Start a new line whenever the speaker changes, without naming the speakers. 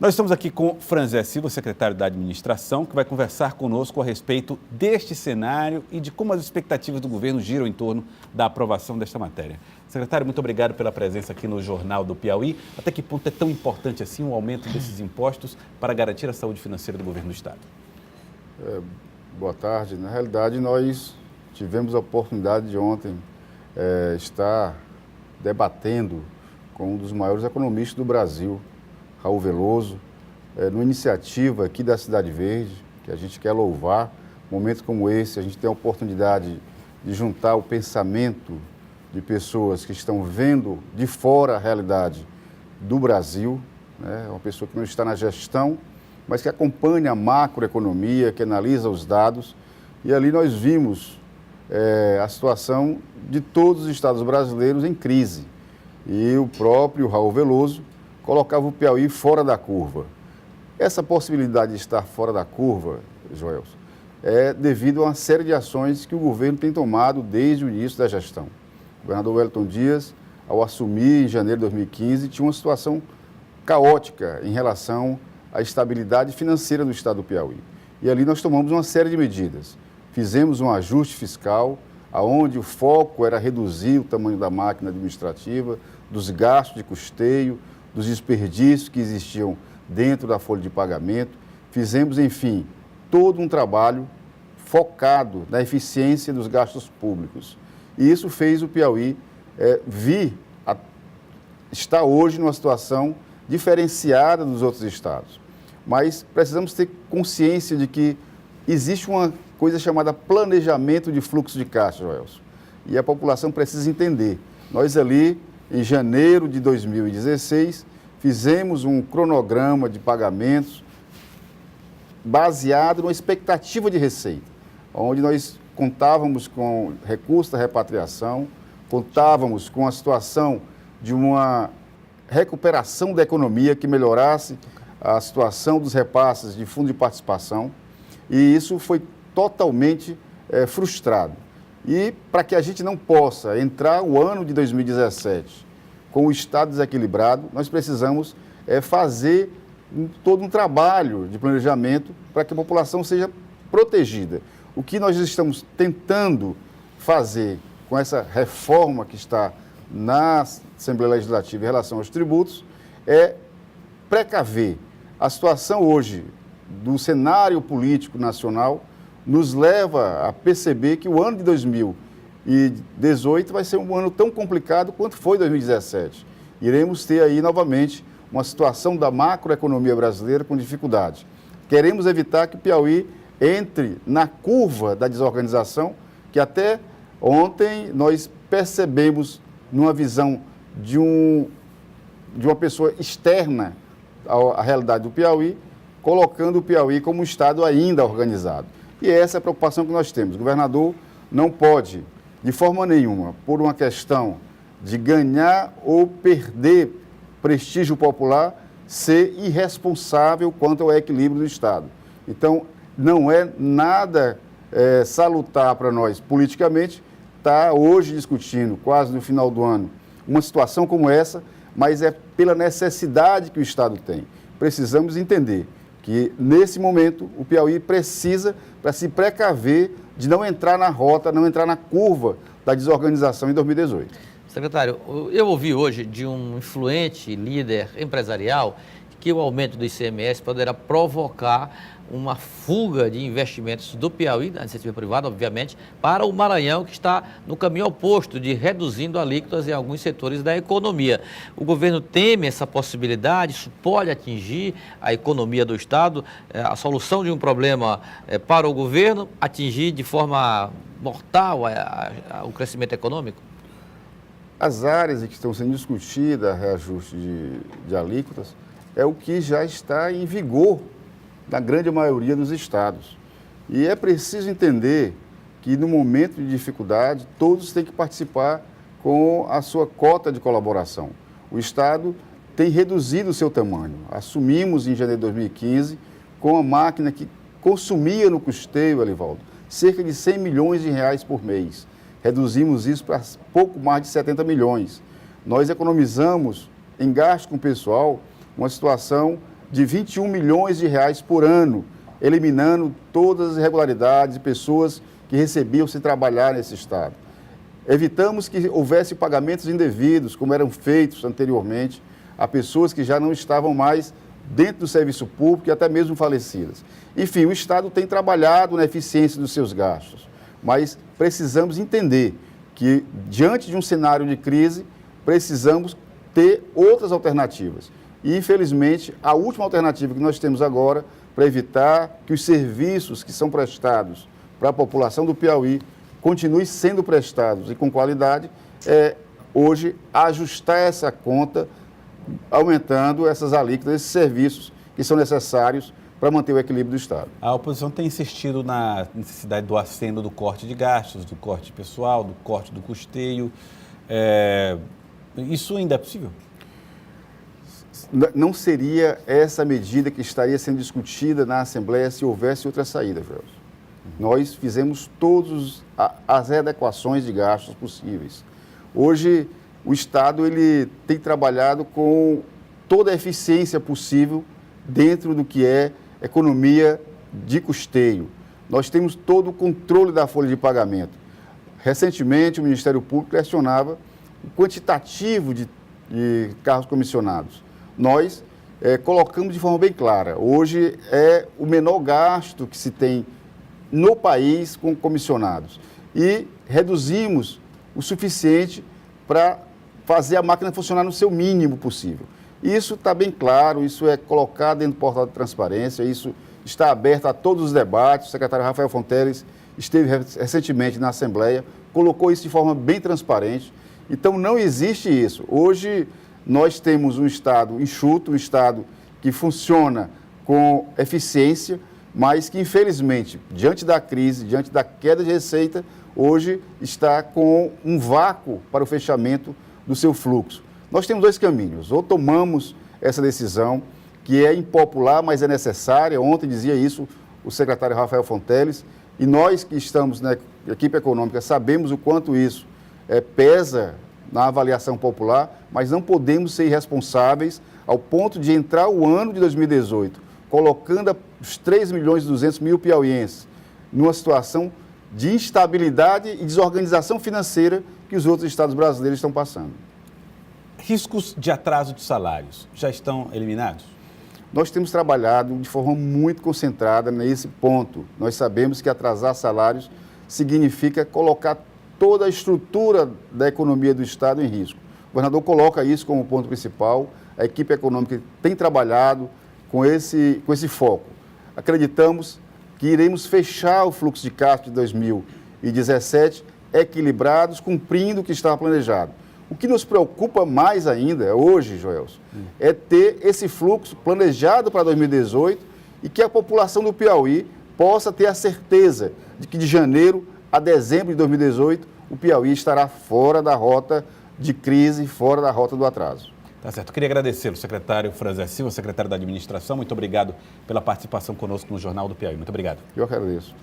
Nós estamos aqui com Franzé Silva, secretário da Administração, que vai conversar conosco a respeito deste cenário e de como as expectativas do governo giram em torno da aprovação desta matéria. Secretário, muito obrigado pela presença aqui no Jornal do Piauí. Até que ponto é tão importante assim o aumento desses impostos para garantir a saúde financeira do governo do Estado?
Boa tarde. Na realidade, nós tivemos a oportunidade de ontem estar debatendo com um dos maiores economistas do Brasil, Raul Veloso, numa iniciativa aqui da Cidade Verde, que a gente quer louvar. Momentos como esse, a gente tem a oportunidade de juntar o pensamento de pessoas que estão vendo de fora a realidade do Brasil, né? Uma pessoa que não está na gestão, mas que acompanha a macroeconomia, que analisa os dados. E ali nós vimos a situação de todos os estados brasileiros em crise. E o próprio Raul Veloso colocava o Piauí fora da curva. Essa possibilidade de estar fora da curva, Joelson, é devido a uma série de ações que o governo tem tomado desde o início da gestão. O governador Wellington Dias, ao assumir em janeiro de 2015, tinha uma situação caótica em relação à estabilidade financeira do estado do Piauí. E ali nós tomamos uma série de medidas. Fizemos um ajuste fiscal, onde o foco era reduzir o tamanho da máquina administrativa, dos gastos de custeio, dos desperdícios que existiam dentro da folha de pagamento. Fizemos, enfim, todo um trabalho focado na eficiência dos gastos públicos. E isso fez o Piauí estar hoje numa situação diferenciada dos outros estados. Mas precisamos ter consciência de que existe uma coisa chamada planejamento de fluxo de caixa, Joelson. E a população precisa entender. Nós ali, em janeiro de 2016, fizemos um cronograma de pagamentos baseado numa expectativa de receita, onde nós contávamos com recurso da repatriação, contávamos com a situação de uma recuperação da economia que melhorasse a situação dos repasses de fundo de participação, e isso foi totalmente frustrado. E para que a gente não possa entrar o ano de 2017 com o Estado desequilibrado, nós precisamos fazer todo um trabalho de planejamento para que a população seja protegida. O que nós estamos tentando fazer com essa reforma que está na Assembleia Legislativa em relação aos tributos é precaver. A situação hoje do cenário político nacional nos leva a perceber que o ano de 2018 vai ser um ano tão complicado quanto foi 2017. Iremos ter aí novamente uma situação da macroeconomia brasileira com dificuldade. Queremos evitar que o Piauí entre na curva da desorganização, que até ontem nós percebemos numa visão de uma pessoa externa à realidade do Piauí, colocando o Piauí como um estado ainda organizado. E essa é a preocupação que nós temos. O governador não pode, de forma nenhuma, por uma questão de ganhar ou perder prestígio popular, ser irresponsável quanto ao equilíbrio do Estado. Então, não é nada salutar para nós politicamente estar hoje discutindo, quase no final do ano, uma situação como essa, mas é pela necessidade que o Estado tem. Precisamos entender que, nesse momento, o Piauí precisa, para se precaver, de não entrar na rota, não entrar na curva da desorganização em 2018.
Secretário, eu ouvi hoje de um influente líder empresarial que o aumento do ICMS poderá provocar uma fuga de investimentos do Piauí, da iniciativa privada, obviamente, para o Maranhão, que está no caminho oposto de reduzindo alíquotas em alguns setores da economia. O governo teme essa possibilidade? Isso pode atingir a economia do Estado? A solução de um problema para o governo, atingir de forma mortal o crescimento econômico?
As áreas em que estão sendo discutidas reajuste de alíquotas é o que já está em vigor na grande maioria dos estados. E é preciso entender que, no momento de dificuldade, todos têm que participar com a sua cota de colaboração. O Estado tem reduzido o seu tamanho. Assumimos em janeiro de 2015 com a máquina que consumia no custeio, Elivaldo, cerca de 100 milhões de reais por mês. Reduzimos isso para pouco mais de 70 milhões. Nós economizamos em gasto com o pessoal uma situação de 21 milhões de reais por ano, eliminando todas as irregularidades de pessoas que recebiam sem trabalhar nesse Estado. Evitamos que houvesse pagamentos indevidos, como eram feitos anteriormente, a pessoas que já não estavam mais dentro do serviço público e até mesmo falecidas. Enfim, o Estado tem trabalhado na eficiência dos seus gastos, mas precisamos entender que, diante de um cenário de crise, precisamos ter outras alternativas. E, infelizmente, a última alternativa que nós temos agora para evitar que os serviços que são prestados para a população do Piauí continuem sendo prestados e com qualidade, é hoje ajustar essa conta, aumentando essas alíquotas, esses serviços que são necessários para manter o equilíbrio do Estado.
A oposição tem insistido na necessidade do aceno do corte de gastos, do corte pessoal, do corte do custeio. Isso ainda é possível?
Não seria essa medida que estaria sendo discutida na Assembleia se houvesse outra saída, Gelson. Nós fizemos todas as readequações de gastos possíveis. Hoje, o Estado ele tem trabalhado com toda a eficiência possível dentro do que é economia de custeio. Nós temos todo o controle da folha de pagamento. Recentemente, o Ministério Público questionava o quantitativo de carros comissionados. Nós colocamos de forma bem clara. Hoje é o menor gasto que se tem no país com comissionados. E reduzimos o suficiente para fazer a máquina funcionar no seu mínimo possível. Isso está bem claro, isso é colocado dentro do portal de transparência, isso está aberto a todos os debates. O secretário Rafael Fonteles esteve recentemente na Assembleia, colocou isso de forma bem transparente. Então, não existe isso. Hoje, nós temos um Estado enxuto, um Estado que funciona com eficiência, mas que, infelizmente, diante da crise, diante da queda de receita, hoje está com um vácuo para o fechamento do seu fluxo. Nós temos dois caminhos. Ou tomamos essa decisão, que é impopular, mas é necessária. Ontem dizia isso o secretário Rafael Fonteles, e nós que estamos na equipe econômica sabemos o quanto isso pesa na avaliação popular, mas não podemos ser irresponsáveis ao ponto de entrar o ano de 2018 colocando os 3.200.000 piauienses numa situação de instabilidade e desorganização financeira que os outros estados brasileiros estão passando.
Riscos de atraso de salários já estão eliminados?
Nós temos trabalhado de forma muito concentrada nesse ponto. Nós sabemos que atrasar salários significa colocar toda a estrutura da economia do Estado em risco. O governador coloca isso como ponto principal, a equipe econômica tem trabalhado com esse foco. Acreditamos que iremos fechar o fluxo de caixa de 2017 equilibrados, cumprindo o que estava planejado. O que nos preocupa mais ainda hoje, Joelson, é ter esse fluxo planejado para 2018 e que a população do Piauí possa ter a certeza de que de janeiro a dezembro de 2018 o Piauí estará fora da rota de crise, fora da rota do atraso.
Tá certo. Eu queria agradecer o secretário Franzé Silva, secretário da Administração. Muito obrigado pela participação conosco no Jornal do Piauí. Muito obrigado.
Eu agradeço.